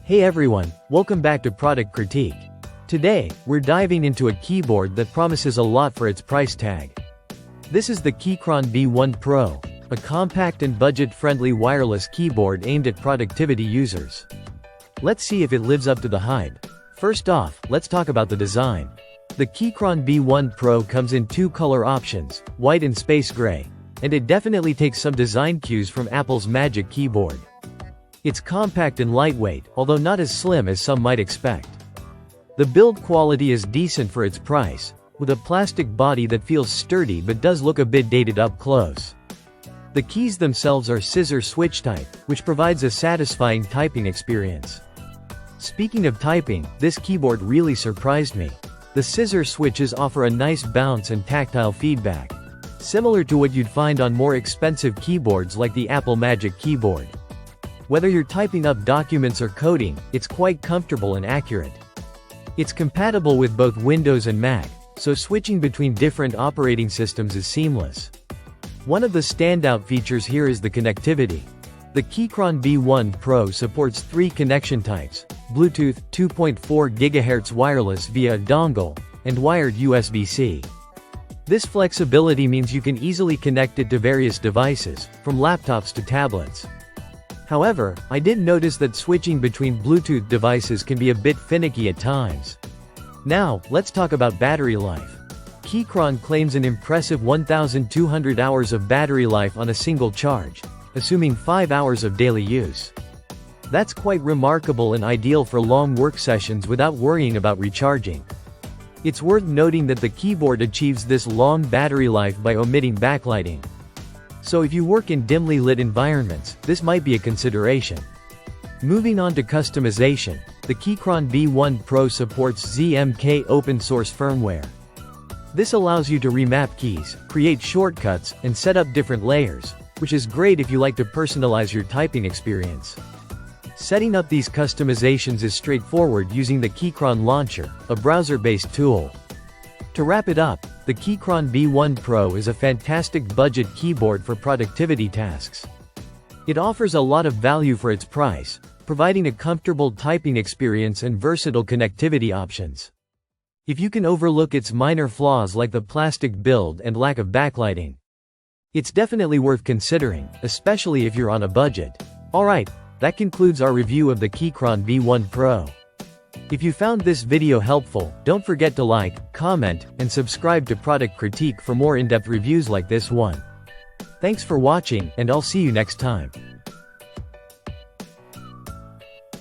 Hey everyone, welcome back to Product Critique. Today, we're diving into a keyboard that promises a lot for its price tag. This is the Keychron B1 Pro, a compact and budget-friendly wireless keyboard aimed at productivity users. Let's see if it lives up to the hype. First off, let's talk about the design. The Keychron B1 Pro comes in two color options, white and space gray, and it definitely takes some design cues from Apple's Magic Keyboard. It's compact and lightweight, although not as slim as some might expect. The build quality is decent for its price, with a plastic body that feels sturdy but does look a bit dated up close. The keys themselves are scissor switch type, which provides a satisfying typing experience. Speaking of typing, this keyboard really surprised me. The scissor switches offer a nice bounce and tactile feedback, similar to what you'd find on more expensive keyboards like the Apple Magic Keyboard. Whether you're typing up documents or coding, it's quite comfortable and accurate. It's compatible with both Windows and Mac, so switching between different operating systems is seamless. One of the standout features here is the connectivity. The Keychron B1 Pro supports three connection types: Bluetooth, 2.4 GHz wireless via a dongle, and wired USB-C. This flexibility means you can easily connect it to various devices, from laptops to tablets. However, I did notice that switching between Bluetooth devices can be a bit finicky at times. Now, let's talk about battery life. Keychron claims an impressive 1,200 hours of battery life on a single charge, assuming 5 hours of daily use. That's quite remarkable and ideal for long work sessions without worrying about recharging. It's worth noting that the keyboard achieves this long battery life by omitting backlighting. So if you work in dimly lit environments, this might be a consideration. Moving on to customization, the Keychron B1 Pro supports ZMK open source firmware. This allows you to remap keys, create shortcuts, and set up different layers, which is great if you like to personalize your typing experience. Setting up these customizations is straightforward using the Keychron Launcher, a browser-based tool. To wrap it up, the Keychron B1 Pro is a fantastic budget keyboard for productivity tasks. It offers a lot of value for its price, providing a comfortable typing experience and versatile connectivity options. If you can overlook its minor flaws like the plastic build and lack of backlighting, it's definitely worth considering, especially if you're on a budget. Alright, that concludes our review of the Keychron B1 Pro. If you found this video helpful, don't forget to like, comment, and subscribe to Product Critique for more in-depth reviews like this one. Thanks for watching, and I'll see you next time.